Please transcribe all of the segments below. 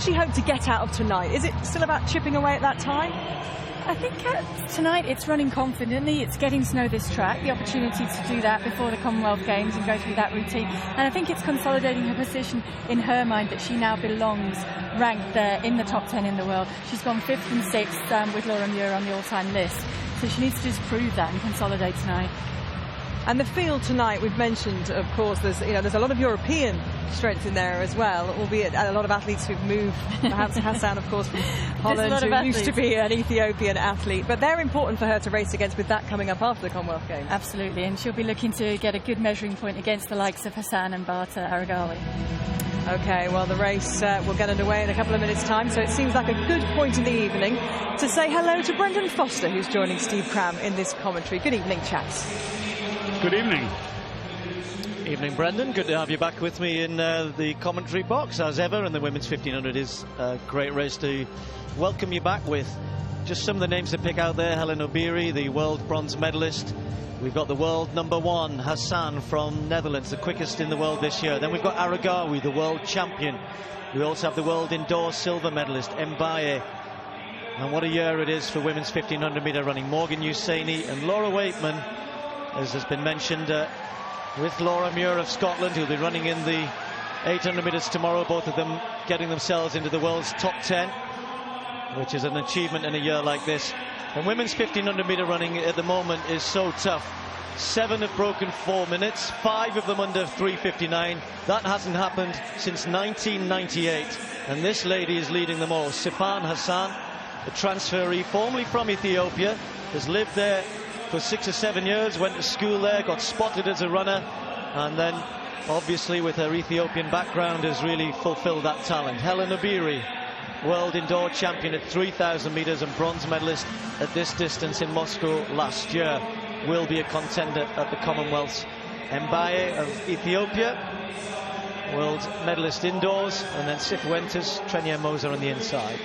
She hoped to get out of tonight. Is it still about chipping away at that time? I think tonight it's running confidently, it's getting to know this track, the opportunity to do that before the Commonwealth Games and go through that routine. And I think it's consolidating her position in her mind that she now belongs ranked there in the top 10 in the world. She's gone 5th and 6th with Laura Muir on the all-time list. So she needs to just prove that and consolidate tonight. And the field tonight, we've mentioned, of course, there's a lot of European strength in there as well, albeit a lot of athletes who've moved. Perhaps Hassan, of course, from Holland, who used to be an Ethiopian athlete. But they're important for her to race against, with that coming up after the Commonwealth Games. Absolutely, and she'll be looking to get a good measuring point against the likes of Hassan and Barta Aragawi. OK, well, the race will get underway in a couple of minutes' time, so it seems like a good point in the evening to say hello to Brendan Foster, who's joining Steve Cram in this commentary. Good evening, chaps. Good evening. Evening, Brendan. Good to have you back with me in the commentary box as ever. And the women's 1500 is a great race to welcome you back with. Just some of the names to pick out there. Helen Obiri, the world bronze medalist. We've got the world #1, Hassan from Netherlands, the quickest in the world this year. Then we've got Aragawi, the world champion. We also have the world indoor silver medalist, Mbaye. And what a year it is for women's 1500 metre running. Morgan Usaini and Laura Waitman, as has been mentioned, with Laura Muir of Scotland, who'll be running in the 800 metres tomorrow, both of them getting themselves into the world's top 10, which is an achievement in a year like this. And women's 1500 metre running at the moment is so tough. 7 have broken 4 minutes, 5 of them under 3:59. That hasn't happened since 1998, and this lady is leading them all. Sifan Hassan, a transferee formerly from Ethiopia, has lived there for 6 or 7 years, went to school there, got spotted as a runner, and then obviously with her Ethiopian background has really fulfilled that talent. Helen Obiri, world indoor champion at 3,000 metres and bronze medalist at this distance in Moscow last year, will be a contender at the Commonwealths. Mbaye of Ethiopia, world medalist indoors, and then Sifuentes, Trenia Moser on the inside.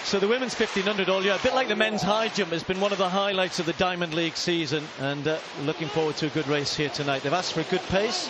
So the women's 1500 all year, a bit like the men's high jump, has been one of the highlights of the Diamond League season, and looking forward to a good race here tonight. They've asked for a good pace.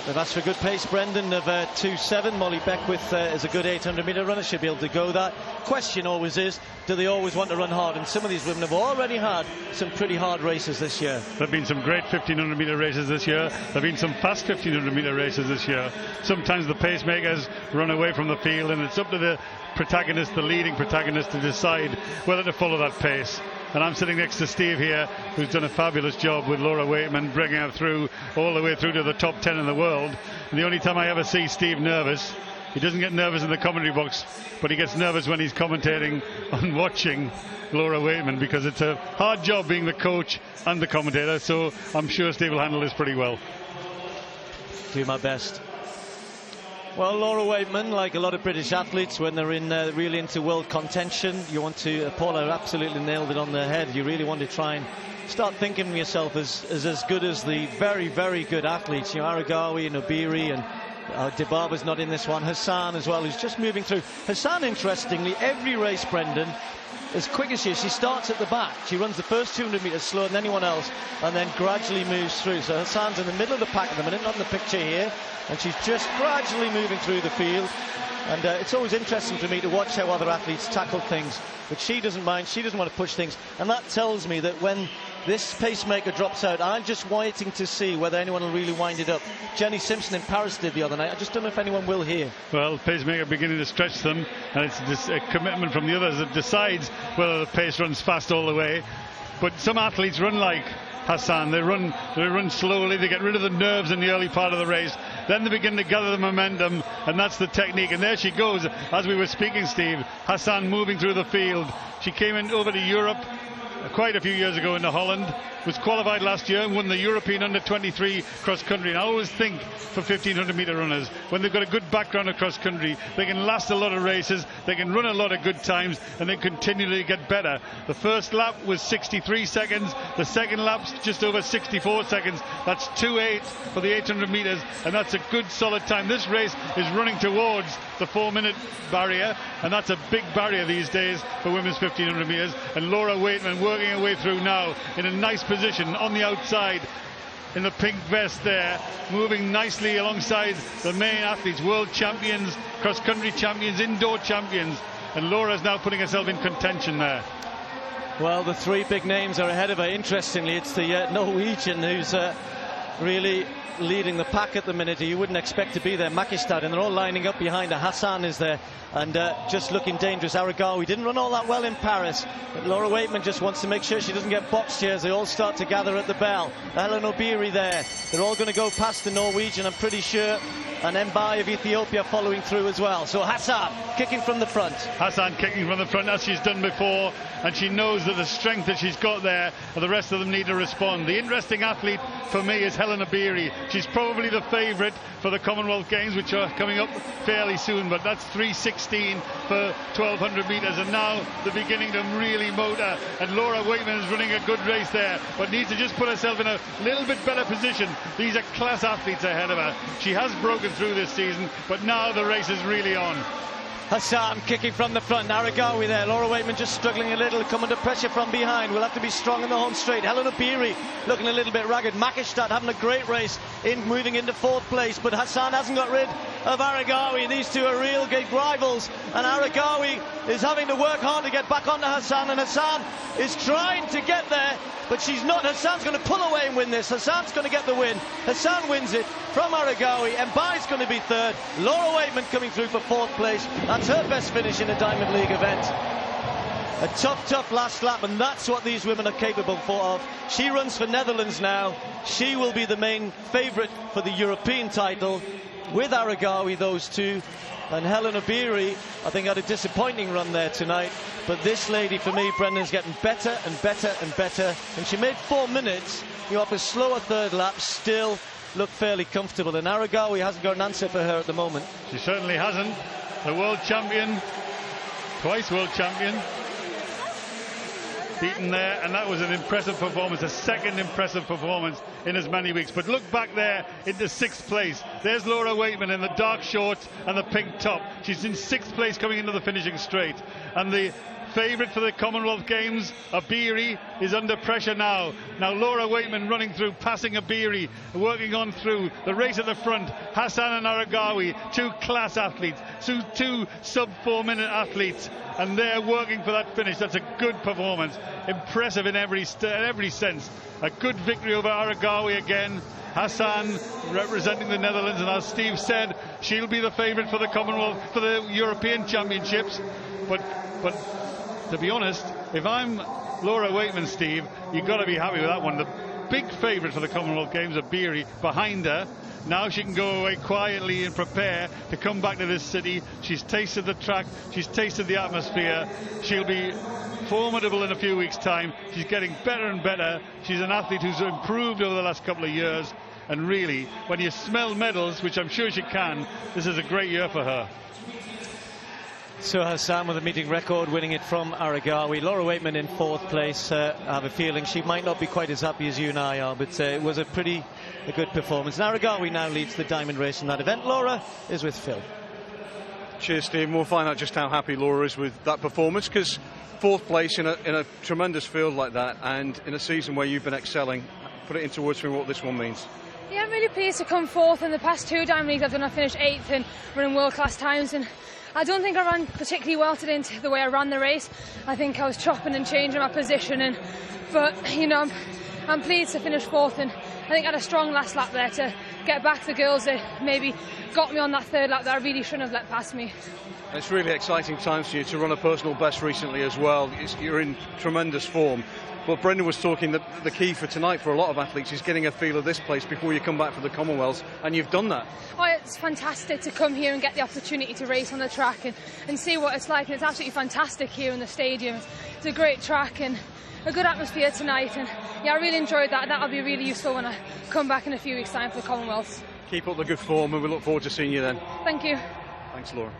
They've asked for a good pace, Brendan, of 2:07. Molly Beckwith is a good 800 metre runner. She'll be able to go that. Question always is, do they always want to run hard? And some of these women have already had some pretty hard races this year. There have been some great 1500 metre races this year. There have been some fast 1500 metre races this year. Sometimes the pacemakers run away from the field, and it's up to the protagonist, the leading protagonist, to decide whether to follow that pace. And I'm sitting next to Steve here, who's done a fabulous job with Laura Waitman, bringing her through all the way through to the top 10 in the world. And the only time I ever see Steve nervous, he doesn't get nervous in the commentary box, but he gets nervous when he's commentating and watching Laura Waitman, because it's a hard job being the coach and the commentator. So I'm sure Steve will handle this pretty well. Do my best. Well, Laura Waitman, like a lot of British athletes, when they're in really into world contention, you want to, Paula absolutely nailed it on the head, you really want to try and start thinking of yourself as good as the very, very good athletes. You know, Aragawi and Obiri, and Dibaba's not in this one. Hassan as well, who's just moving through. Hassan, interestingly, every race, Brendan, as quick as she is, she starts at the back. She runs the first 200 metres slower than anyone else, and then gradually moves through. So Hassan's in the middle of the pack at the minute, not in the picture here, and she's just gradually moving through the field. And it's always interesting for me to watch how other athletes tackle things, but she doesn't mind. She doesn't want to push things, and that tells me that when this pacemaker drops out, I'm just waiting to see whether anyone will really wind it up. Jenny Simpson in Paris did the other night. I just don't know if anyone will here. Well, pacemaker beginning to stretch them, and it's just a commitment from the others that decides whether the pace runs fast all the way. But some athletes run like Hassan. They run slowly. They get rid of the nerves in the early part of the race. Then they begin to gather the momentum, and that's the technique. And there she goes, as we were speaking, Steve. Hassan moving through the field. She came over to Europe quite a few years ago into Holland, was qualified last year and won the European under-23 cross-country. And I always think for 1500 metre runners, when they've got a good background of cross-country, they can last a lot of races, they can run a lot of good times, and they continually get better. The first lap was 63 seconds, the second lap's just over 64 seconds. That's 2:08 for the 800 metres, and that's a good solid time. This race is running towards the 4-minute barrier, and that's a big barrier these days for women's 1500 metres. And Laura Waitman working her way through now in a nice position on the outside. in the pink vest there, moving nicely alongside the main athletes, world champions, cross-country champions, indoor champions, and Laura's now putting herself in contention there. Well, the three big names are ahead of her. Interestingly, it's the Norwegian who's really leading the pack at the minute. You wouldn't expect to be there. Makistad, and they're all lining up behind her. Hassan is there, and just looking dangerous. Aragawi didn't run all that well in Paris, but Laura Waitman just wants to make sure she doesn't get boxed here as they all start to gather at the bell. Helen Obiri there. They're all going to go past the Norwegian, I'm pretty sure, and Mbai of Ethiopia following through as well. So Hassan kicking from the front. Hassan kicking from the front as she's done before, and she knows that the strength that she's got there, and the rest of them need to respond. The interesting athlete for me is Helen Obiri. She's probably the favourite for the Commonwealth Games, which are coming up fairly soon, but that's 3:16 for 1200 metres, and now the beginning to really motor, and Laura Waitman is running a good race there, but needs to just put herself in a little bit better position. These are class athletes ahead of her. She has broken through this season, but now the race is really on. Hassan kicking from the front. Aragawi there. Laura Waitman just struggling a little, come under pressure from behind. Will have to be strong in the home straight. Helen Obiri looking a little bit ragged. Makistad having a great race, moving into fourth place, but Hassan hasn't got rid of Aragawi. These two are real big rivals, and Aragawi is having to work hard to get back onto Hassan, and Hassan is trying to get there, but she's not. Hassan's going to pull away and win this. Hassan's going to get the win. Hassan wins it from Aragawi, and Mbai's going to be third. Laura Waitman coming through for fourth place. That's her best finish in a Diamond League event. A tough last lap, and that's what these women are capable of. She runs for Netherlands now. She will be the main favourite for the European title with Aragawi, those two. And Helen Obiri, I think, had a disappointing run there tonight. But this lady, for me, Brendan's getting better and better and better. And she made 4 minutes. You have a slower third lap, still look fairly comfortable. And Aragawi hasn't got an answer for her at the moment. She certainly hasn't. The world champion, twice world champion, beaten there, and that was an impressive performance, a second impressive performance in as many weeks. But look back there into 6th place. There's Laura Waitman in the dark shorts and the pink top. She's in 6th place coming into the finishing straight, and the favourite for the Commonwealth Games, Obiri, is under pressure now. Now Laura Waitman running through, passing Obiri, working on through. The race at the front, Hassan and Aragawi, two class athletes, two sub-4 minute athletes, and they're working for that finish. That's a good performance, impressive in every sense. A good victory over Aragawi again. Hassan representing the Netherlands, and as Steve said, she'll be the favourite for the Commonwealth, for the European Championships. But to be honest, if I'm Laura Waitman, Steve, you've got to be happy with that one. The big favourite for the Commonwealth Games, Obiri, behind her. Now she can go away quietly and prepare to come back to this city. She's tasted the track, she's tasted the atmosphere. She'll be formidable in a few weeks' time. She's getting better and better. She's an athlete who's improved over the last couple of years. And really, when you smell medals, which I'm sure she can, this is a great year for her. So Hassan with a meeting record, winning it from Aragawi. Laura Waitman in 4th place. I have a feeling she might not be quite as happy as you and I are, but it was a good performance. And Aragawi now leads the diamond race in that event. Laura is with Phil. Cheers, Steve. We'll find out just how happy Laura is with that performance, because 4th place in a tremendous field like that, and in a season where you've been excelling. Put it into words for me what this one means. Yeah, I'm really pleased to come 4th. In the past 2 Diamond Leagues I've done, I finished 8th and running world-class times, and I don't think I ran particularly well today in the way I ran the race. I think I was chopping and changing my position, but you know, I'm pleased to finish 4th, and I think I had a strong last lap there to get back the girls that maybe got me on that 3rd lap that I really shouldn't have let past me. It's really exciting times for you to run a personal best recently as well. You're in tremendous form. But Brendan was talking that the key for tonight for a lot of athletes is getting a feel of this place before you come back for the Commonwealths, and you've done that. Oh, it's fantastic to come here and get the opportunity to race on the track and see what it's like, and it's absolutely fantastic here in the stadium. It's a great track and a good atmosphere tonight, and yeah, I really enjoyed that. That'll be really useful when I come back in a few weeks' time for the Commonwealths. Keep up the good form, and we look forward to seeing you then. Thank you. Thanks, Laura.